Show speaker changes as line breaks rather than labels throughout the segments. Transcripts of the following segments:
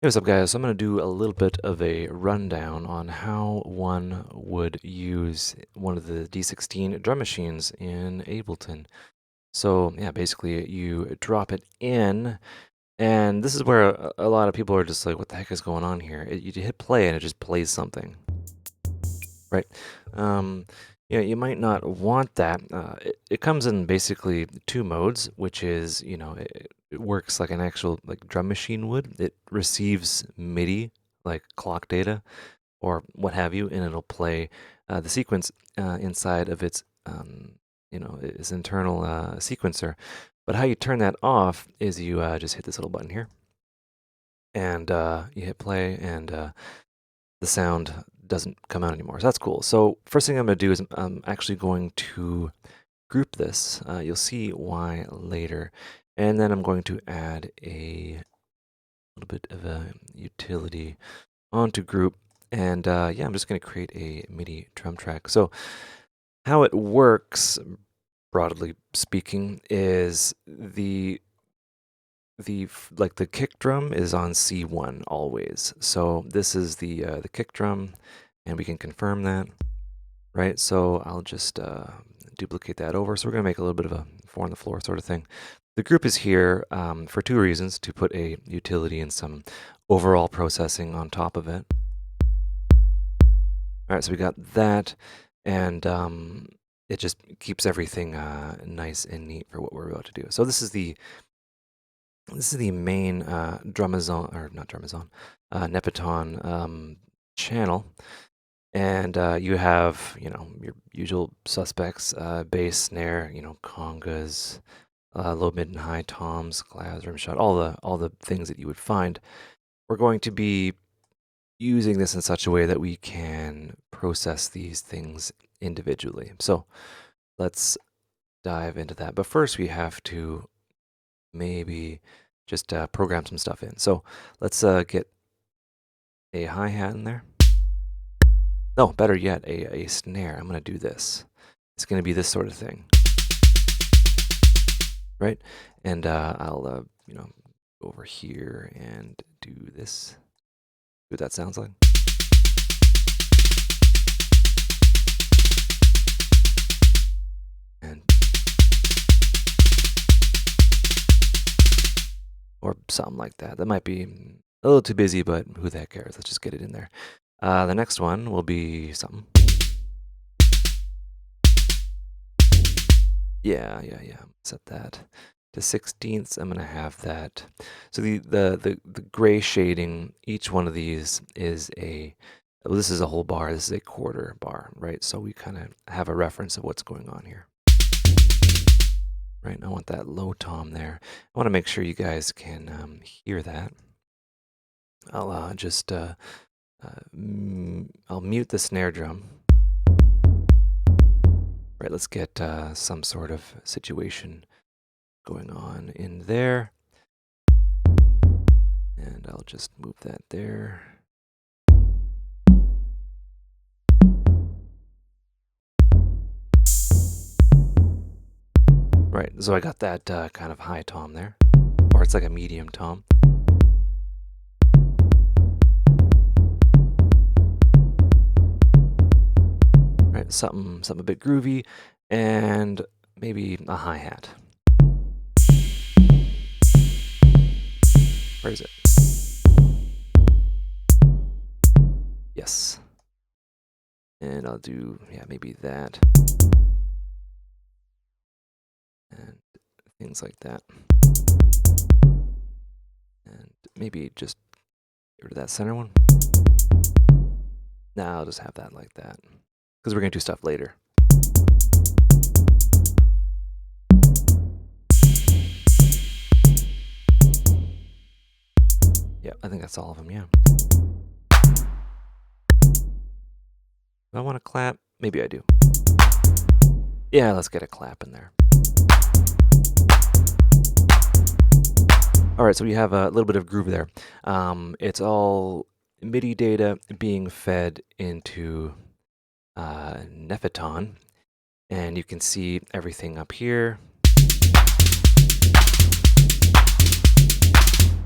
Hey, what's up, guys? So I'm going to do a little bit of a rundown on how one would use one of the D16 drum machines in Ableton. So yeah, basically you drop it in, and this is where a lot of people are just like, what the heck is going on here? You hit play and it just plays something, right? Um, you might not want that. It comes in basically two modes, which is, it works like an actual like drum machine would. It receives MIDI, like clock data or what have you, and it'll play the sequence inside of its internal sequencer. But how you turn that off is you just hit this little button here, and you hit play, and the sound doesn't come out anymore. So that's cool. So first thing I'm going to do is I'm actually going to group this. You'll see why later. And then I'm going to add a little bit of a utility onto group. And yeah, I'm just going to create a MIDI drum track. So how it works, broadly speaking, is the kick drum is on C1 always. So this is the kick drum, and we can confirm that, right? So I'll just duplicate that over. So we're going to make a little bit of a 4 on the floor sort of thing. The group is here for two reasons: to put a utility and some overall processing on top of it. All right, so we got that, and it just keeps everything nice and neat for what we're about to do. So this is the main Drumazon, or not Drumazon, Nepeton channel, and you have your usual suspects: bass, snare, congas, low, mid, and high toms, claps, rimshot, all the things that you would find. We're going to be using this in such a way that we can process these things individually. So let's dive into that. But first, we have to maybe just program some stuff in. So let's get a hi-hat in there. No, better yet, a snare. I'm going to do this. It's going to be this sort of thing, right? And I'll, go over here and do this. See what that sounds like. And or something like that. That might be a little too busy, but who the heck cares? Let's just get it in there. The next one will be something. Yeah. Set that to 16ths. I'm gonna have that. So the gray shading, each one of these is well, this is a whole bar. This is a quarter bar, right? So we kind of have a reference of what's going on here. Right, I want that low tom there. I want to make sure you guys can hear that. I'll just I'll mute the snare drum. Right, let's get some sort of situation going on in there. And I'll just move that there. Right, so I got that kind of high tom there, or it's like a medium tom. Right, something a bit groovy, and maybe a hi-hat. Where is it? Yes. And I'll do, yeah, maybe that. And things like that. And maybe just get rid of that center one. Nah, I'll just have that like that, because we're going to do stuff later. Yeah, I think that's all of them, yeah. Do I want to clap? Maybe I do. Yeah, let's get a clap in there. All right, so we have a little bit of groove there. It's all MIDI data being fed into Nepeton, and you can see everything up here.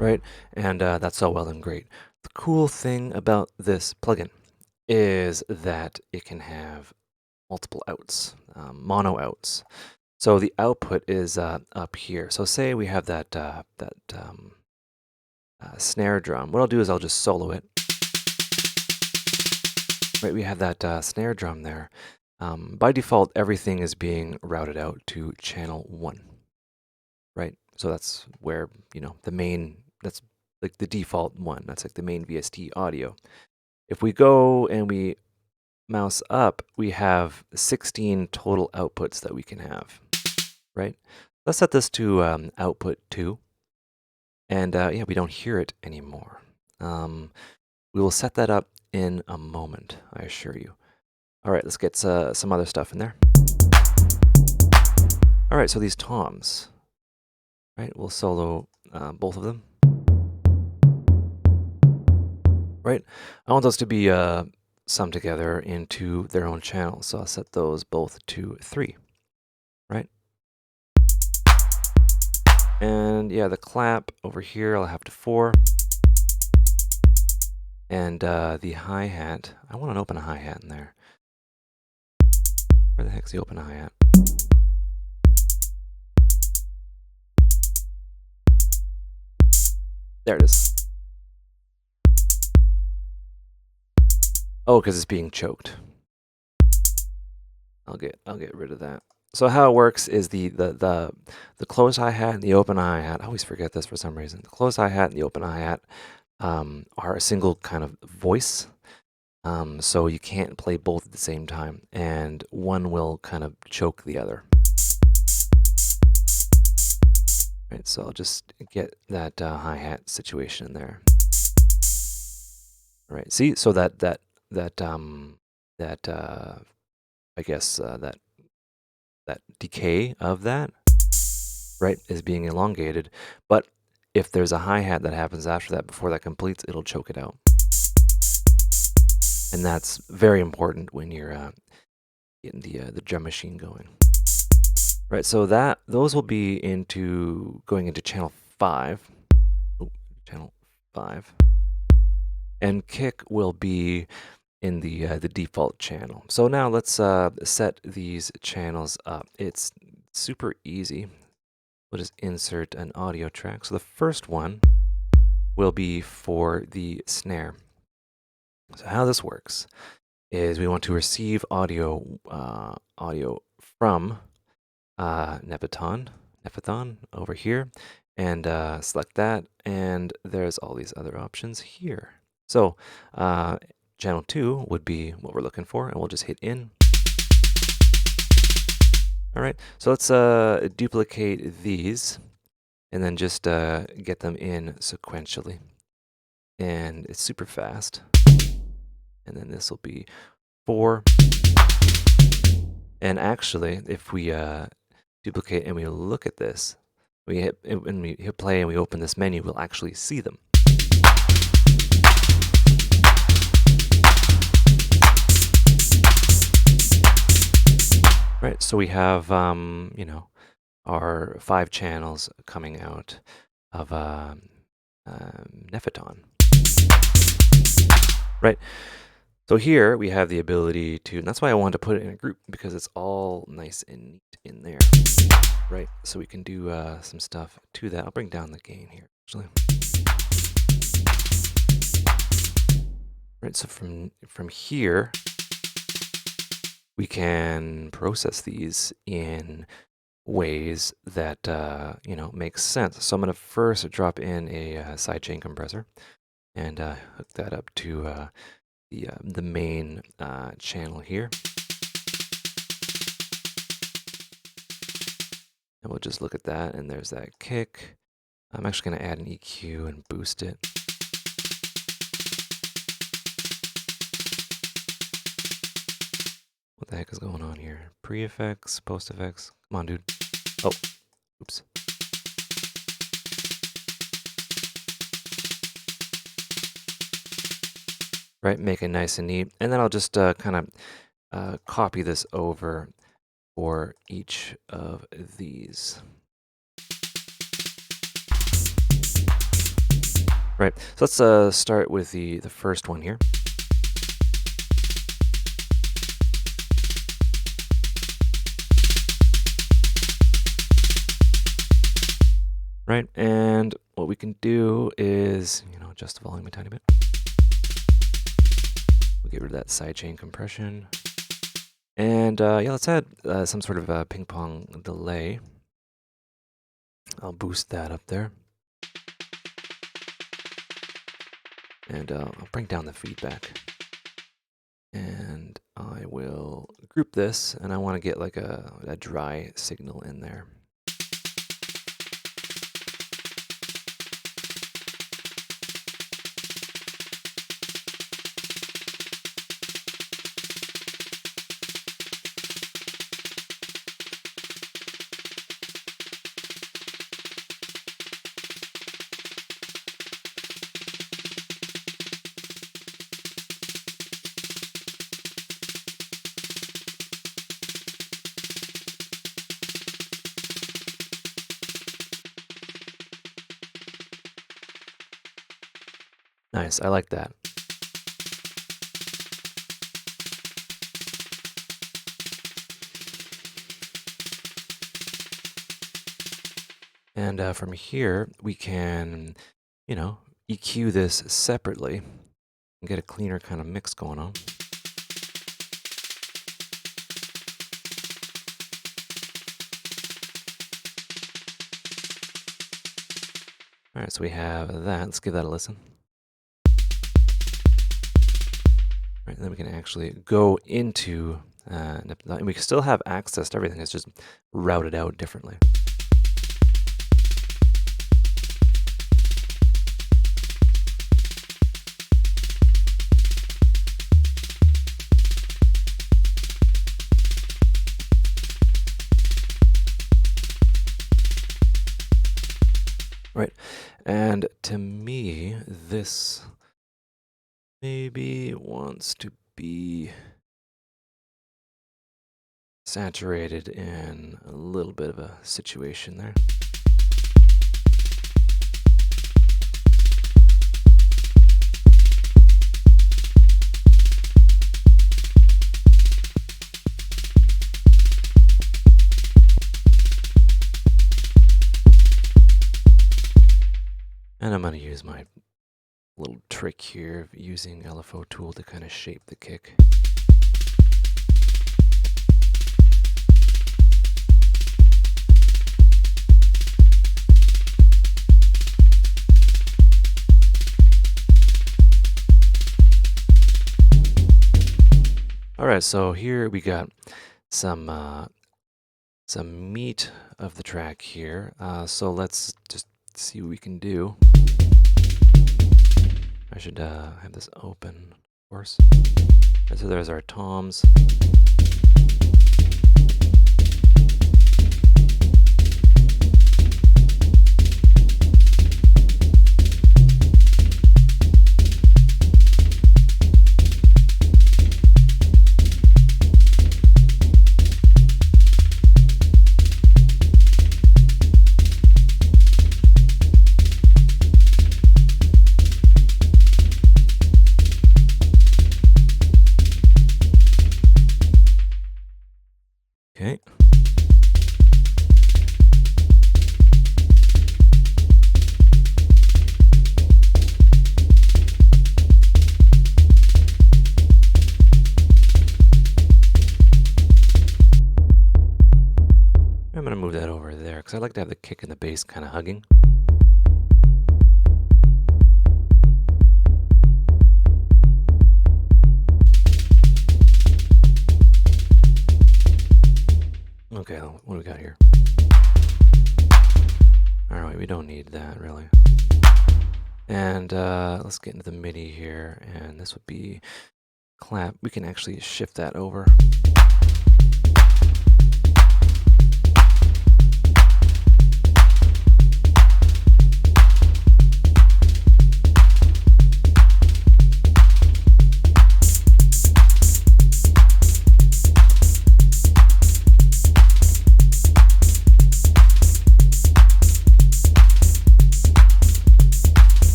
right? And that's all well and great. The cool thing about this plugin is that it can have multiple outs, mono outs. So the output is up here. So say we have that snare drum. What I'll do is I'll just solo it. Right, we have that snare drum there. By default, everything is being routed out to channel 1. Right, so that's where, you know, the main, that's like the default one. That's like the main VST audio. If we go and we mouse up, we have 16 total outputs that we can have, right? Let's set this to output 2. And yeah, we don't hear it anymore. We will set that up in a moment, I assure you. All right, let's get some other stuff in there. All right, so these toms, right? We'll solo both of them. Right, I want those to be summed together into their own channels, so I'll set those both to 3, right? And yeah, the clap over here I'll have to 4. And the hi-hat, I want to open a hi-hat in there. Where the heck's the open hi-hat? There it is. Oh, because it's being choked. I'll get rid of that. So how it works is the closed hi-hat and the open hi-hat. I always forget this for some reason. The closed hi-hat and the open hi-hat are a single kind of voice. So you can't play both at the same time, and one will kind of choke the other. Right, so I'll just get that hi-hat situation in there. All right, see, so that I guess that decay of that, right, is being elongated. But if there's a hi-hat that happens after that, before that completes, it'll choke it out. And that's very important when you're getting the drum machine going. Right, so those will be going into channel 5. Oh, channel 5. And kick will be in the default channel. So now let's set these channels up. It's super easy. We'll just insert an audio track. So the first one will be for the snare. So how this works is we want to receive audio from Nephaton over here, and select that, and there's all these other options here. So channel 2 would be what we're looking for, and we'll just hit in. All right, so let's duplicate these and then just get them in sequentially. And it's super fast. And then this will be 4. And actually, if we duplicate and we look at this, when we hit play and we open this menu, we'll actually see them. Right, so we have, you know, our 5 channels coming out of Nephaton. Right, so here we have the ability to, and that's why I wanted to put it in a group, because it's all nice and neat in there. Right, so we can do some stuff to that. I'll bring down the gain here, actually. Right, so from here, we can process these in ways that you know, makes sense. So I'm going to first drop in a sidechain compressor and hook that up to the main channel here. And we'll just look at that, and there's that kick. I'm actually going to add an EQ and boost it. What the heck is going on here? Pre-effects, post-effects. Come on, dude. Oh, oops. Right, make it nice and neat. And then I'll just kind of copy this over for each of these. Right. So let's start with the first one here. Right, and what we can do is, adjust the volume a tiny bit. We'll get rid of that sidechain compression. And yeah, let's add some sort of ping pong delay. I'll boost that up there. And I'll bring down the feedback. And I will group this, and I want to get like a dry signal in there. Nice, I like that. And from here, we can, EQ this separately and get a cleaner kind of mix going on. All right, so we have that. Let's give that a listen. Right, then we can actually go into, and we can still have access to everything. It's just routed out differently. Right, and to me, this maybe wants to be saturated in a little bit of a situation there. And I'm going to use my little trick here of using LFO tool to kind of shape the kick. All right, so here we got some meat of the track here. So let's just see what we can do. I should have this open, of course. Okay, so there's our toms. Okay. I'm going to move that over there because I like to have the kick and the bass kind of hugging. Okay, what do we got here? All right, we don't need that really. And let's get into the MIDI here, and this would be clap. We can actually shift that over.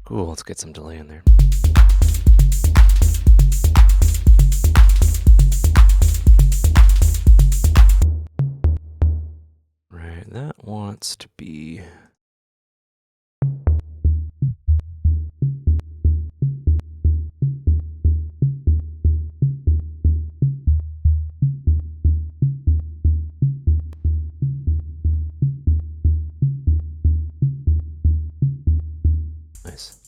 Cool, let's get some delay in there. Right, that wants to be... Nice.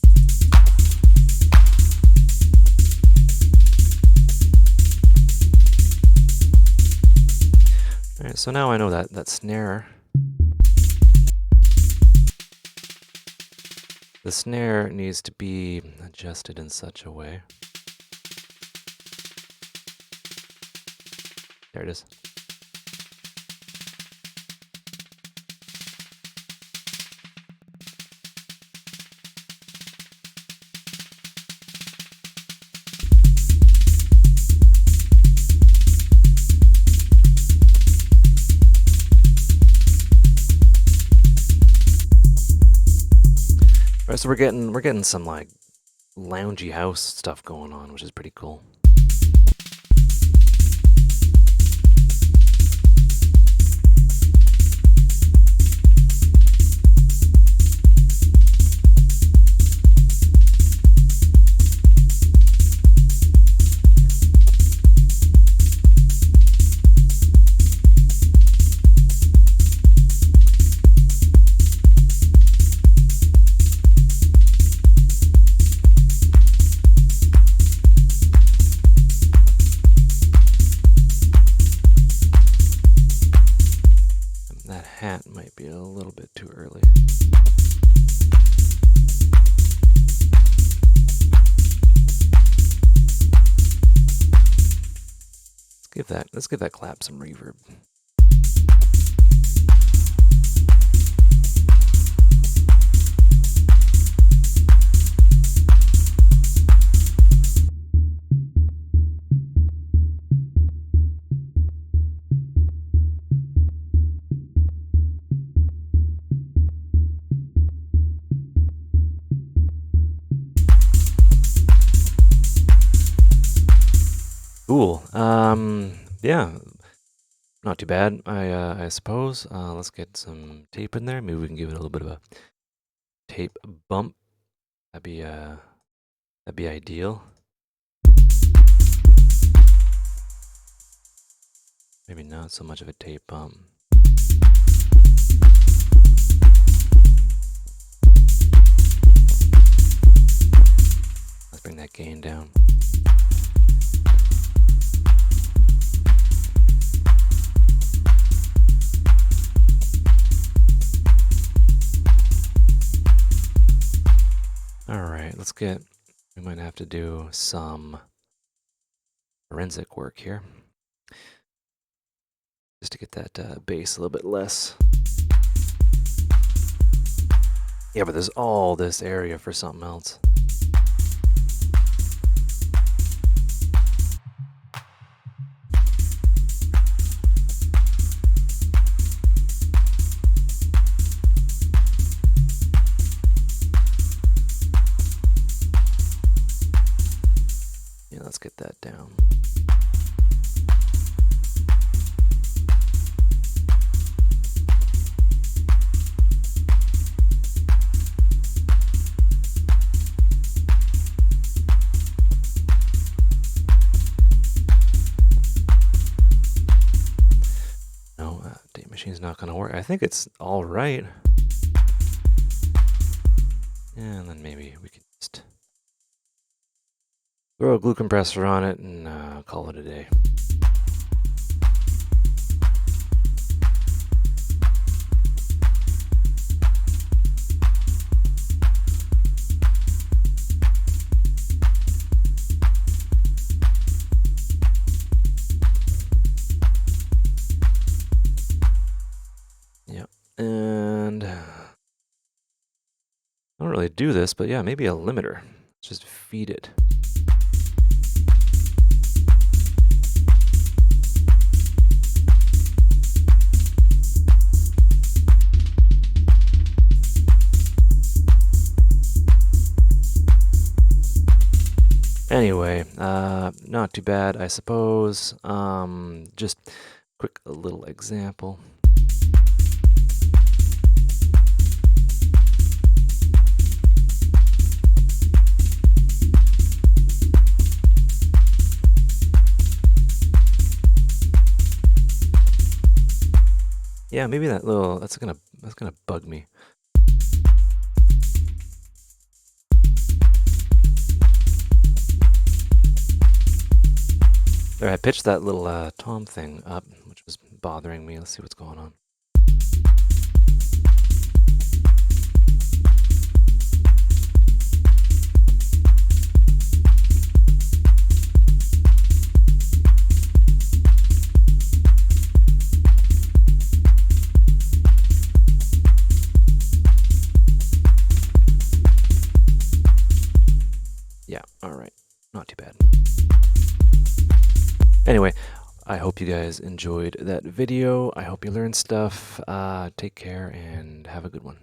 All right, so now I know that snare. The snare needs to be adjusted in such a way. There it is. All right, so we're getting some like loungy house stuff going on, which is pretty cool. Hat might be a little bit too early. Let's give that clap some reverb. Cool. Yeah, not too bad. I suppose. Let's get some tape in there. Maybe we can give it a little bit of a tape bump. That'd be ideal. Maybe not so much of a tape bump. Let's bring that gain down. Alright, we might have to do some forensic work here. Just to get that bass a little bit less. Yeah, but there's all this area for something else. Let's get that down. No, tape machine's not going to work. I think it's all right. And then maybe we can just throw a glue compressor on it and call it a day. Yep, and I don't really do this, but yeah, maybe a limiter. Let's just feed it. Anyway, not too bad, I suppose. Just quick little example. Yeah, maybe that's gonna bug me. There, I pitched that little tom thing up, which was bothering me. Let's see what's going on. Yeah, all right. Not too bad. Anyway, I hope you guys enjoyed that video. I hope you learned stuff. Take care and have a good one.